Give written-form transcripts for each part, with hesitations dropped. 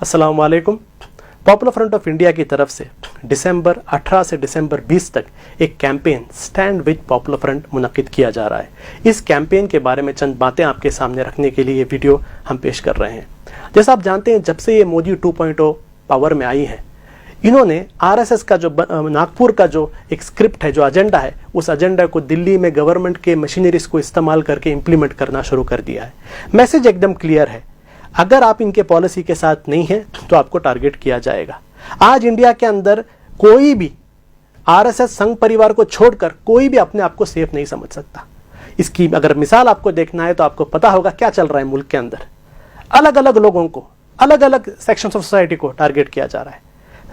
अस्सलाम वालेकुम। Popular front of India की तरफ से दिसंबर 18 से दिसंबर 20 तक एक campaign stand with popular front मुनक्किद किया जा रहा है। इस कैंपेन के बारे में चंद बातें आपके सामने रखने के लिए ये वीडियो हम पेश कर रहे हैं। जैसा आप जानते हैं, जब से ये मोदी 2.0 पावर में आई है, इन्होंने आरएसएस का जो नागपुर का जो एक स्क्रिप्ट है, जो एजेंडा है, उस एजेंडा को दिल्ली में गवर्नमेंट के मशीनरीज को इस्तेमाल करके इंप्लीमेंट करना शुरू कर दिया है। मैसेज एकदम क्लियर है, अगर आप इनके पॉलिसी के साथ नहीं हैं तो आपको टारगेट किया जाएगा। आज इंडिया के अंदर कोई भी आरएसएस संघ परिवार को छोड़कर कोई भी अपने आप को सेफ नहीं समझ सकता। इसकी अगर मिसाल आपको देखना है तो आपको पता होगा क्या चल रहा है मुल्क के अंदर। अलग अलग लोगों को, अलग अलग सेक्शंस ऑफ सोसाइटी को टारगेट किया जा रहा है,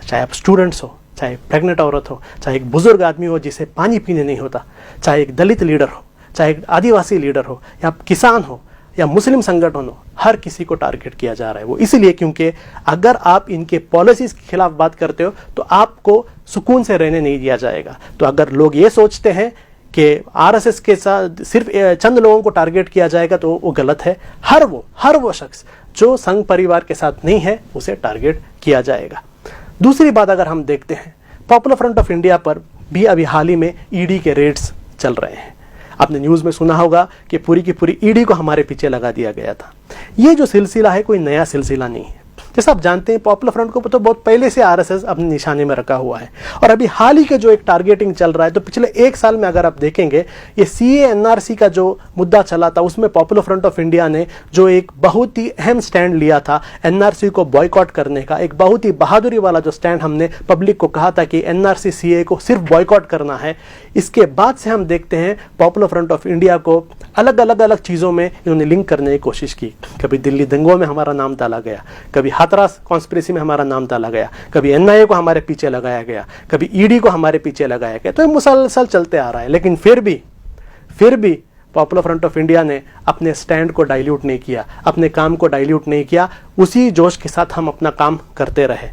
चाहे आप स्टूडेंट्स हो, चाहे प्रेग्नेंट औरत हो, चाहे एक बुजुर्ग आदमी हो जिसे पानी पीने नहीं होता, चाहे एक दलित लीडर हो, चाहे एक आदिवासी लीडर हो, या किसान हो, या मुस्लिम संगठन हो, हर किसी को टारगेट किया जा रहा है। वो इसलिए क्योंकि अगर आप इनके पॉलिसीज के खिलाफ बात करते हो तो आपको सुकून से रहने नहीं दिया जाएगा। तो अगर लोग ये सोचते हैं कि आरएसएस के साथ सिर्फ चंद लोगों को टारगेट किया जाएगा तो वो गलत है। हर वो शख्स जो संघ परिवार के साथ नहीं है उसे टारगेट किया जाएगा। दूसरी बात अगर हम देखते हैं, पॉपुलर फ्रंट ऑफ इंडिया पर भी अभी हाल ही में ईडी के रेड्स चल रहे हैं। आपने न्यूज़ में सुना होगा कि पूरी की पूरी ईडी को हमारे पीछे लगा दिया गया था। ये जो सिलसिला है कोई नया सिलसिला नहीं है। जैसा आप जानते हैं, पॉपुलर फ्रंट को तो बहुत पहले से आरएसएस अपने निशाने में रखा हुआ है। और अभी हाल ही के जो एक टारगेटिंग चल रहा है, तो पिछले एक साल में अगर आप देखेंगे, ये सीए एनआरसी का जो मुद्दा चला था, उसमें पॉपुलर फ्रंट ऑफ इंडिया ने जो एक बहुत ही अहम स्टैंड लिया था एनआरसी को बॉयकॉट करने का, एक बहुत ही बहादुरी वाला जो स्टैंड हमने पब्लिक को कहा था कि एनआरसी सीए को सिर्फ बॉयकॉट करना है। इसके बाद से हम देखते हैं पॉपुलर फ्रंट ऑफ इंडिया को अलग अलग चीज़ों में इन्होंने लिंक करने की कोशिश की। कभी दिल्ली दंगों में हमारा नाम डाला गया, कभी हाथरस कॉन्स्पिरेसी में हमारा नाम डाला गया, कभी एनआईए को हमारे पीछे लगाया गया, कभी ईडी को हमारे पीछे लगाया गया। तो ये मुसलसल चलते आ रहा है। लेकिन फिर भी पॉपुलर फ्रंट ऑफ इंडिया ने अपने स्टैंड को डाइल्यूट नहीं किया, अपने काम को डाइल्यूट नहीं किया। उसी जोश के साथ हम अपना काम करते रहे।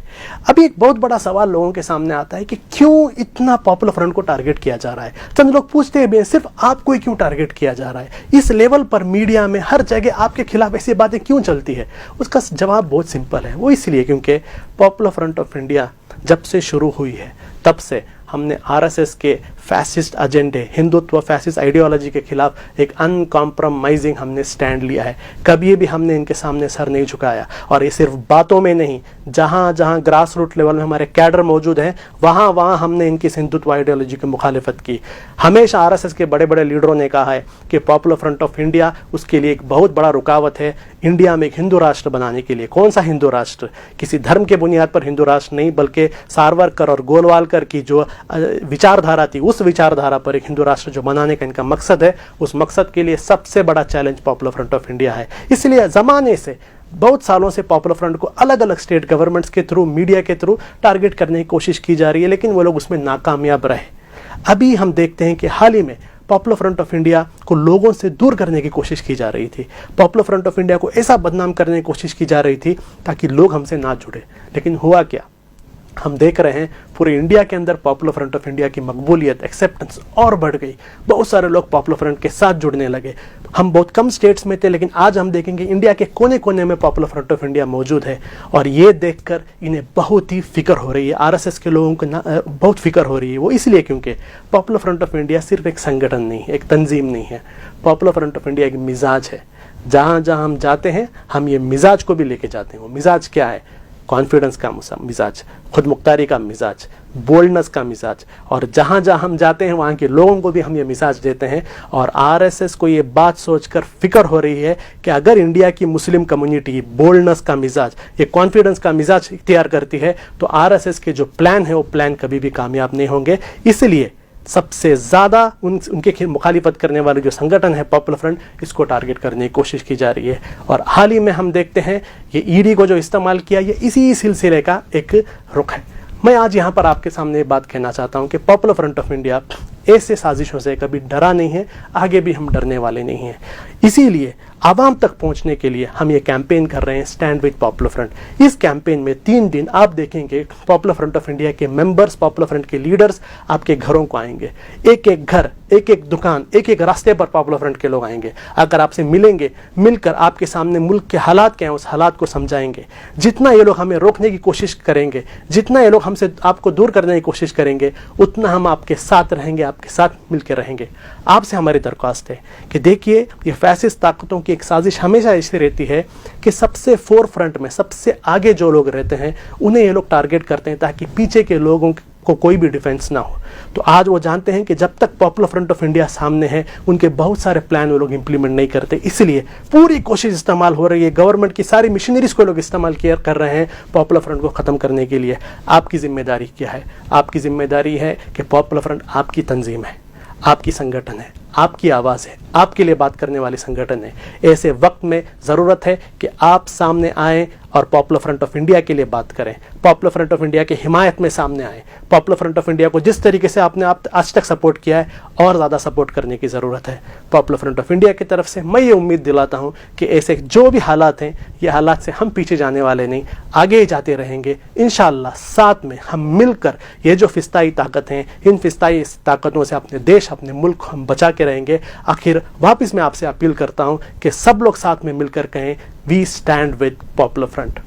अभी एक बहुत बड़ा सवाल लोगों के सामने आता है कि क्यों इतना पॉपुलर फ्रंट को टारगेट किया जा रहा है। चंद लोग पूछते हैं सिर्फ आपको ही क्यों टारगेट किया जा रहा है, इस लेवल पर मीडिया में हर जगह आपके खिलाफ ऐसी बातें क्यों चलती है। उसका जवाब बहुत सिंपल है। वो इसलिए क्योंकि पॉपुलर फ्रंट ऑफ इंडिया जब से शुरू हुई है तब से हमने आरएसएस के फैसिस्ट एजेंडे, हिंदुत्व फैसिस्ट आइडियोलॉजी के खिलाफ एक अनकॉम्प्रोमाइजिंग हमने स्टैंड लिया है। कभी भी हमने इनके सामने सर नहीं झुकाया। और ये सिर्फ बातों में नहीं, जहाँ जहाँ ग्रास रूट लेवल में हमारे कैडर मौजूद हैं, वहाँ हमने इनकी हिंदुत्व आइडियोलॉजी की मुखालिफत की। हमेशा आरएसएस के बड़े बड़े लीडरों ने कहा है कि पॉपुलर फ्रंट ऑफ इंडिया उसके लिए एक बहुत बड़ा रुकावट है इंडिया में एक हिंदू राष्ट्र बनाने के लिए। कौन सा हिंदू राष्ट्र? किसी धर्म के बुनियाद पर हिंदू राष्ट्र नहीं, बल्कि सावरकर और गोलवालकर की जो विचारधारा थी, उस विचारधारा पर एक हिंदू राष्ट्र जो बनाने का इनका मकसद है, उस मकसद के लिए सबसे बड़ा challenge popular front of India है। इसलिए जमाने से, बहुत सालों से पॉपुलर फ्रंट को अलग अलग स्टेट गवर्नमेंट्स के थ्रू, मीडिया के थ्रू टारगेट करने की कोशिश की जा रही है, लेकिन वो लोग उसमें नाकामयाब रहे। अभी हम देखते हैं कि हाल ही में पॉपुलर फ्रंट ऑफ इंडिया को लोगों से दूर करने की कोशिश की जा रही थी। पॉपुलर फ्रंट ऑफ इंडिया को ऐसा बदनाम करने की कोशिश की जा रही थी ताकि लोग हमसे ना जुड़े। लेकिन हुआ क्या? हम देख रहे हैं पूरे इंडिया के अंदर पॉपुलर फ्रंट ऑफ इंडिया की मकबूलियत, एक्सेप्टेंस और बढ़ गई। बहुत सारे लोग पॉपुलर फ्रंट के साथ जुड़ने लगे। हम बहुत कम स्टेट्स में थे, लेकिन आज हम देखेंगे इंडिया के कोने कोने में पॉपुलर फ्रंट ऑफ इंडिया मौजूद है। और ये देखकर इन्हें बहुत ही फिक्र हो रही है, आरएसएस के लोगों को बहुत फिक्र हो रही है। वो इसलिए क्योंकि पॉपुलर फ्रंट ऑफ इंडिया सिर्फ एक संगठन नहीं है, एक तंजीम नहीं है। पॉपुलर फ्रंट ऑफ इंडिया एक मिजाज है। जहाँ जहाँ हम जाते हैं हम ये मिजाज को भी लेके जाते हैं। वो मिजाज क्या है? कॉन्फिडेंस का मिजाज, खुद मुख्तारी का मिजाज, बोल्डनेस का मिजाज। और जहाँ जहाँ हम जाते हैं वहाँ के लोगों को भी हम ये मिजाज देते हैं। और आरएसएस को ये बात सोचकर फिक्र हो रही है कि अगर इंडिया की मुस्लिम कम्युनिटी बोल्डनेस का मिजाज, ये कॉन्फिडेंस का मिजाज इख्तियार करती है, तो आरएसएस के जो प्लान है वो प्लान कभी भी कामयाब नहीं होंगे। इसलिए सबसे ज़्यादा उनके मुखालिफत करने वाले जो संगठन है पॉपुलर फ्रंट, इसको टारगेट करने की कोशिश की जा रही है। और हाल ही में हम देखते हैं ये ईडी को जो इस्तेमाल किया, ये इसी सिलसिले का एक रुख है। मैं आज यहाँ पर आपके सामने ये बात कहना चाहता हूँ कि पॉपुलर फ्रंट ऑफ इंडिया ऐसे साजिशों से कभी डरा नहीं है, आगे भी हम डरने वाले नहीं हैं। इसीलिए आवाम तक पहुंचने के लिए हम ये कैंपेन कर रहे हैं, स्टैंड विद पॉपुलर फ्रंट। इस कैंपेन में 3 दिन आप देखेंगे पॉपुलर फ्रंट ऑफ इंडिया के मेंबर्स, पॉपुलर फ्रंट के लीडर्स आपके घरों को आएंगे। एक एक घर, एक एक दुकान, एक एक रास्ते पर पॉपुलर फ्रंट के लोग आएंगे, अगर आपसे मिलेंगे, मिलकर आपके सामने मुल्क के हालात क्या हैं उस हालात को समझाएंगे। जितना ये लोग हमें रोकने की कोशिश करेंगे, जितना ये लोग हमसे आपको दूर करने की कोशिश करेंगे, उतना हम आपके साथ रहेंगे, आपके साथ मिलकर रहेंगे। आपसे हमारी दरख्वास्त है कि देखिए, ये फैसिस्ट ताकतों की एक साजिश हमेशा ऐसी रहती है कि सबसे फोर फ्रंट में, सबसे आगे जो लोग रहते हैं उन्हें ये लोग टारगेट करते हैं ताकि पीछे के लोगों को कोई भी डिफेंस ना हो। तो आज वो जानते हैं कि जब तक पॉपुलर फ्रंट ऑफ इंडिया सामने है, उनके बहुत सारे प्लान वो लोग इंप्लीमेंट नहीं करते, इसलिए पूरी कोशिश इस्तेमाल हो रही है, गवर्नमेंट की सारी मशीनरीज को लोग इस्तेमाल कर रहे हैं पॉपुलर फ्रंट को ख़त्म करने के लिए। आपकी जिम्मेदारी क्या है? आपकी जिम्मेदारी है कि पॉपुलर फ्रंट आपकी तंजीम है, आपकी संगठन है, आपकी आवाज़ है, आपके लिए बात करने वाली संगठन है। ऐसे वक्त में ज़रूरत है कि आप सामने आएँ और पॉपुलर फ्रंट ऑफ इंडिया के लिए बात करें, पॉपुलर फ्रंट ऑफ इंडिया की हिमायत में सामने आए। पॉपुलर फ्रंट ऑफ इंडिया को जिस तरीके से आपने आज तक सपोर्ट किया है, और ज़्यादा सपोर्ट करने की ज़रूरत है। पॉपुलर फ्रंट ऑफ इंडिया की तरफ से मैं ये उम्मीद दिलाता हूँ कि ऐसे जो भी हालात हैं, ये हालात से हम पीछे जाने वाले नहीं, आगे ही जाते रहेंगे इंशाअल्लाह। साथ में हम मिलकर ये जो फिस्ताई ताकत हैं, इन फिस्ताई ताकतों से अपने देश, अपने मुल्क को हम बचा के रहेंगे। आखिर वापस मैं आपसे अपील करता हूँ कि सब लोग साथ में मिलकर कहें, we stand with popular front.